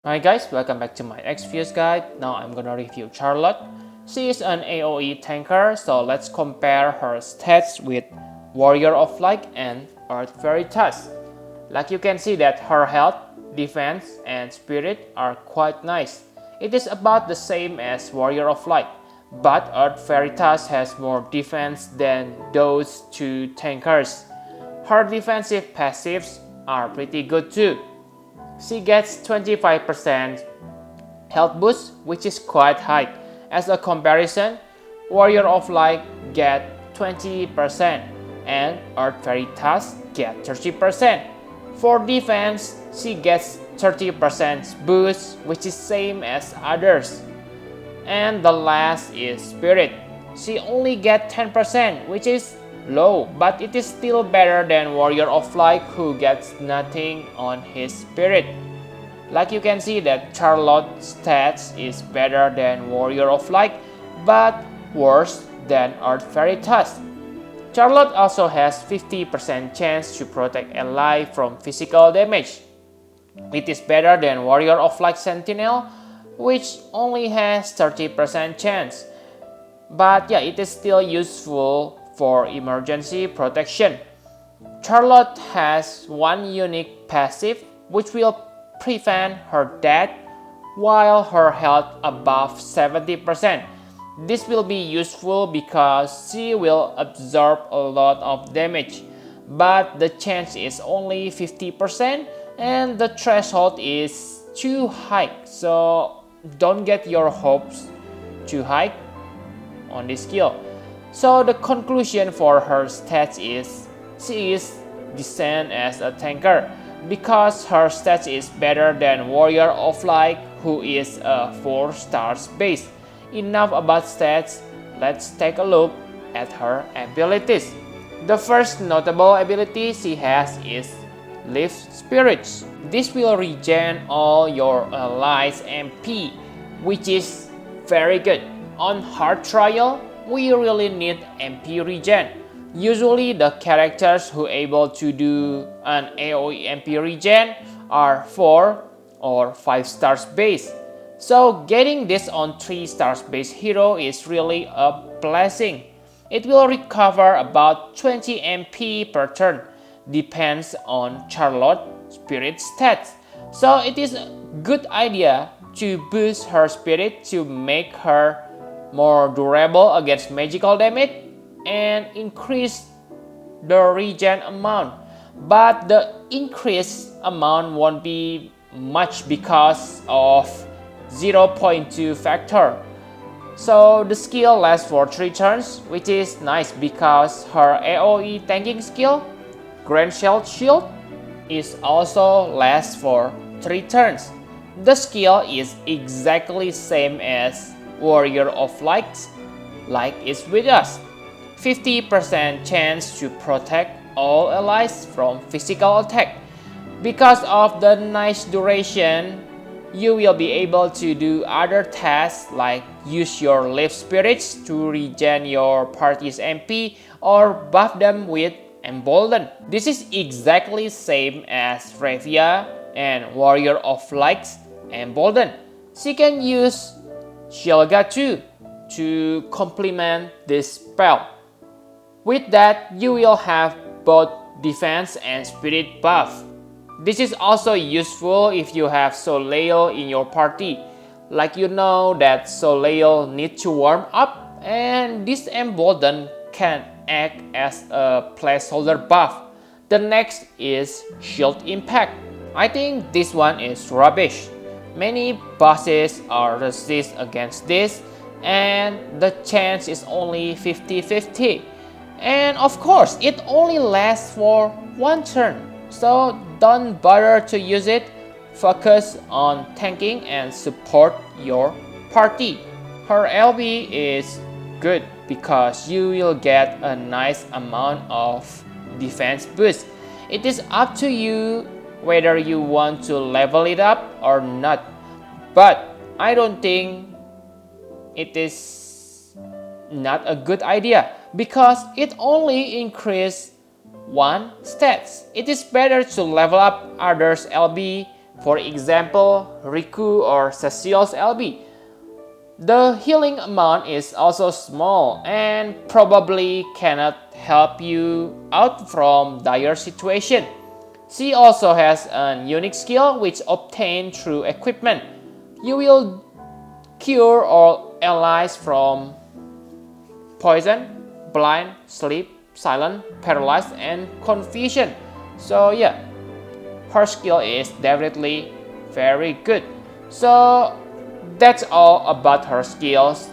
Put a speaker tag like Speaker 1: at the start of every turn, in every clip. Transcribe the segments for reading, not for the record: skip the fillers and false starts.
Speaker 1: Hi guys, welcome back to my Exvius guide. Now I'm gonna review Charlotte. She is an AOE tanker, so let's compare her stats with Warrior of Light and Earth Veritas. Like you can see that her health, defense, and spirit are quite nice. It is about the same as Warrior of Light, but Earth Veritas has more defense than those two tankers. Her defensive passives are pretty good too. She gets 25% health boost, which is quite high. As a comparison, Warrior of Light get 20% and Earth Veritas get 30%. For defense, she gets 30% boost, which is same as others. And the last is Spirit. She only get 10%, which is low, but it is still better than Warrior of Light who gets nothing on his Spirit. Like you can see that Charlotte's stats is better than Warrior of Light, but worse than Earth Veritas. Charlotte also has 50% chance to protect ally from physical damage. It is better than Warrior of Light Sentinel, which only has 30% chance. But yeah, it is still useful for emergency protection. Charlotte has one unique passive which will prevent her death while her health above 70%. This will be useful because she will absorb a lot of damage, but the chance is only 50% and the threshold is too high, so don't get your hopes too high on this skill. So the conclusion for her stats is she is decent as a tanker because her stats is better than Warrior of Light who is a 4 stars base. Enough about stats, let's take a look at her abilities. The first notable ability she has is Lift Spirits. This will regen all your allies' MP, which is very good. On hard trial, we really need MP regen. Usually the characters who able to do an AOE MP regen are 4 or 5 stars base. So getting this on 3 stars base hero is really a blessing. It will recover about 20 MP per turn, depends on Charlotte spirit stats. So it is a good idea to boost her spirit to make her more durable against magical damage and increase the regen amount. But the increased amount won't be much because of 0.2 factor. So the skill lasts for 3 turns, which is nice because her AOE tanking skill, Grand Shield, is also lasts for 3 turns. The skill is exactly same as Warrior of Light, like it's with us. 50% chance to protect all allies from physical attack. Because of the nice duration, you will be able to do other tasks like use your Lift Spirits to regen your party's MP or buff them with Embolden. This is exactly same as Revia and Warrior of Light's Embolden. She can use Shilga too to complement this spell. With that, you will have both defense and spirit buff. This is also useful if you have Soleil in your party. Like you know that Soleil needs to warm up and this Embolden can act as a placeholder buff. The next is Shield Impact. I think this one is rubbish. Many bosses are resist against this and the chance is only 50-50. And of course, it only lasts for 1 turn, so don't bother to use it. Focus on tanking and support your party. Her LB is good because you will get a nice amount of defense boost. It is up to you whether you want to level it up or not, but I don't think it is not a good idea because it only increases 1 stats. It is better to level up others LB For example, Riku or Cecil's LB. The healing amount is also small and probably cannot help you out from dire situation. She also has a unique skill which obtained through equipment. You will cure all allies from poison, blind, sleep, silent, paralyzed, and confusion. So yeah, her skill is definitely very good. So that's all about her skills.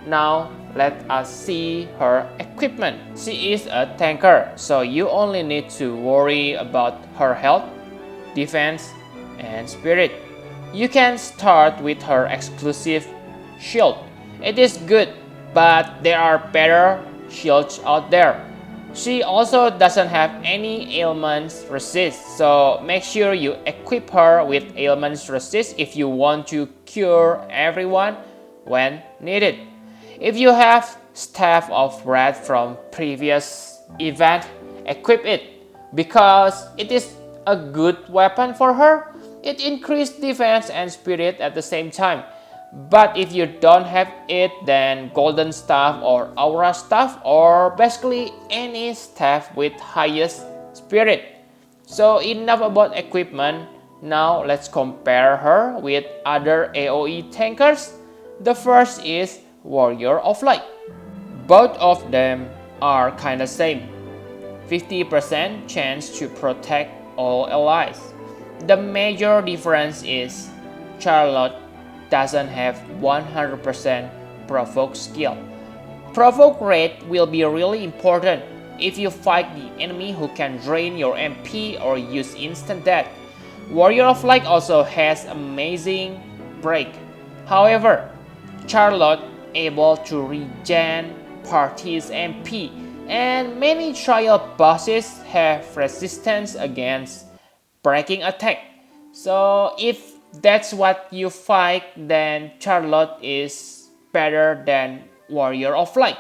Speaker 1: Now let us see her equipment. She is a tanker, so you only need to worry about her health, defense, and spirit. You can start with her exclusive shield. It is good, but there are better shields out there. She also doesn't have any ailments resist, so make sure you equip her with ailments resist if you want to cure everyone when needed. If you have Staff of Wrath from previous event, equip it because it is a good weapon for her. It increases defense and spirit at the same time. But if you don't have it, then Golden Staff or Aura Staff or basically any staff with highest spirit. So enough about equipment. Now let's compare her with other AOE tankers. The first is Warrior of Light. Both of them are kinda same. 50% chance to protect all allies. The major difference is Charlotte doesn't have 100% provoke skill. Provoke rate will be really important if you fight the enemy who can drain your MP or use instant death. Warrior of Light also has amazing break. However, Charlotte able to regen party's MP, and many trial bosses have resistance against breaking attack. So if that's what you fight, then Charlotte is better than Warrior of Light.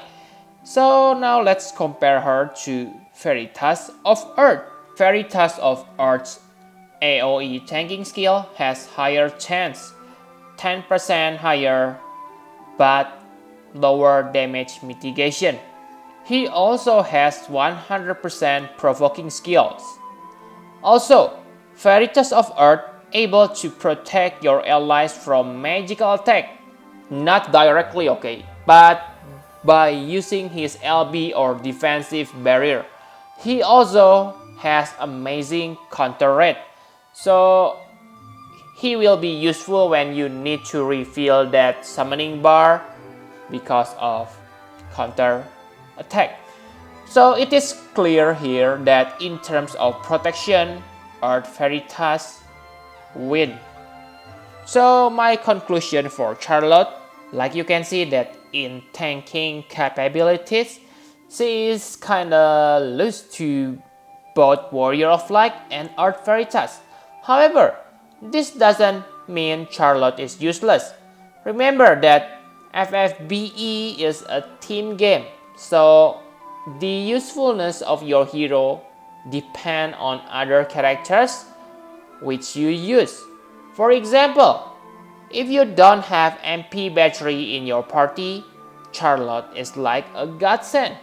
Speaker 1: So now let's compare her to Veritas of Earth. Veritas of Earth's AOE tanking skill has higher chance, 10% higher, but lower damage mitigation. He also has 100% provoking skills. Also, Veritas of Earth able to protect your allies from magical attack. Not directly, okay, but by using his LB or defensive barrier. He also has amazing counter rate. So he will be useful when you need to refill that summoning bar because of counter attack. So it is clear here that in terms of protection, Earth Veritas win. So my conclusion for Charlotte, like you can see that in tanking capabilities, she is kinda loose to both Warrior of Light and Earth Veritas. However, this doesn't mean Charlotte is useless. Remember that FFBE is a team game, so the usefulness of your hero depends on other characters which you use. For example, if you don't have MP battery in your party, Charlotte is like a godsend.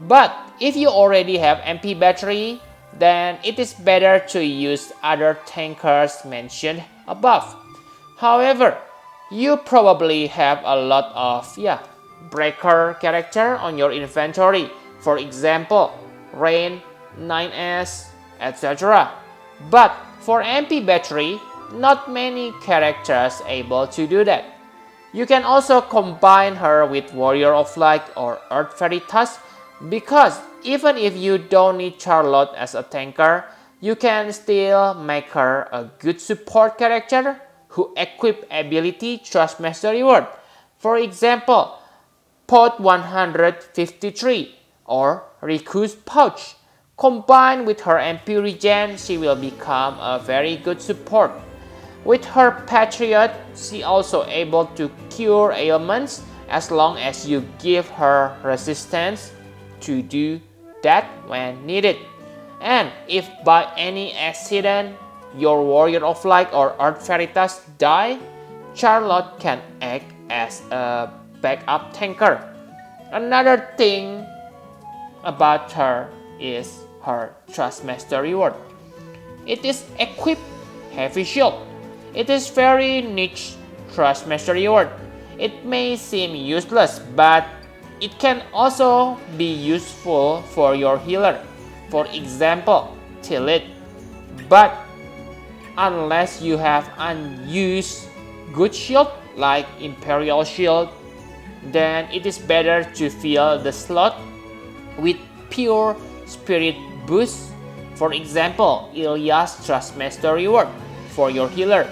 Speaker 1: But if you already have MP battery, then it is better to use other tankers mentioned above. However, you probably have a lot of breaker character on your inventory. For example, Rain, 9S, etc. But for MP battery, not many characters able to do that. You can also combine her with Warrior of Light or Earth Veritas because even if you don't need Charlotte as a tanker, you can still make her a good support character who equip ability Trust Master Reward. For example, Pot 153 or Riku's Pouch. Combined with her MP regen, she will become a very good support. With her Patriot, she also able to cure ailments as long as you give her resistance to do that when needed. And if by any accident your Warrior of Light or Earth Veritas die, Charlotte can act as a backup tanker. Another thing about her is her Trustmaster reward. It is equipped Heavy Shield. It is very niche Trustmaster reward. It may seem useless, but it can also be useful for your healer. For example, Tillit. But unless you have unused good shield like Imperial Shield, then it is better to fill the slot with pure spirit boost. For example, Ilya's Trustmaster reward for your healer,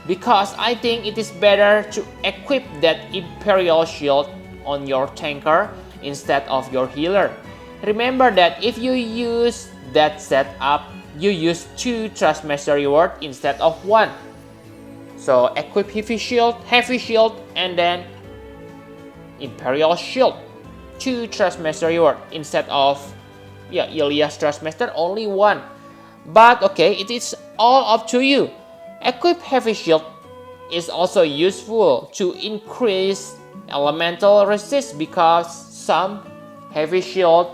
Speaker 1: because I think it is better to equip that Imperial Shield on your tanker instead of your healer. Remember that if you use that setup, you use 2 Trustmaster reward instead of 1. So equip Heavy Shield, and then Imperial Shield, 2 Trustmaster reward instead of Ilya's Trustmaster only 1. But okay, it is all up to you. Equip Heavy Shield is also useful to increase elemental resist, because some Heavy Shields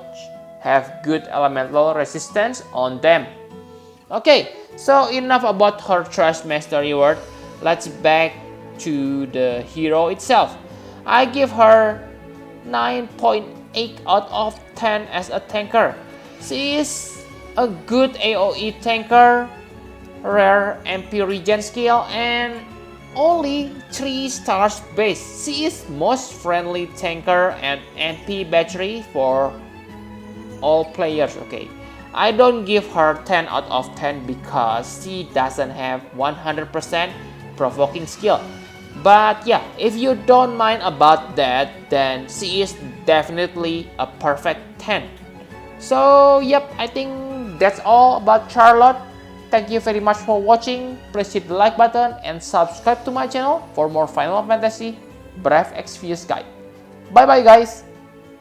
Speaker 1: have good elemental resistance on them. Okay, so enough about her Trustmaster reward. Let's back to the hero itself. I give her 9.8 out of 10 as a tanker. She is a good AOE tanker, rare MP regen skill, and only 3 stars base. She is most friendly tanker and MP battery for all players. Okay, I don't give her 10 out of 10 because she doesn't have 100% provoking skill. But yeah, if you don't mind about that, then she is definitely a perfect 10. So yep, I think that's all about Charlotte. Thank you very much for watching. Please hit the like button and subscribe to my channel for more Final Fantasy Brave Exvius guide. Bye bye guys.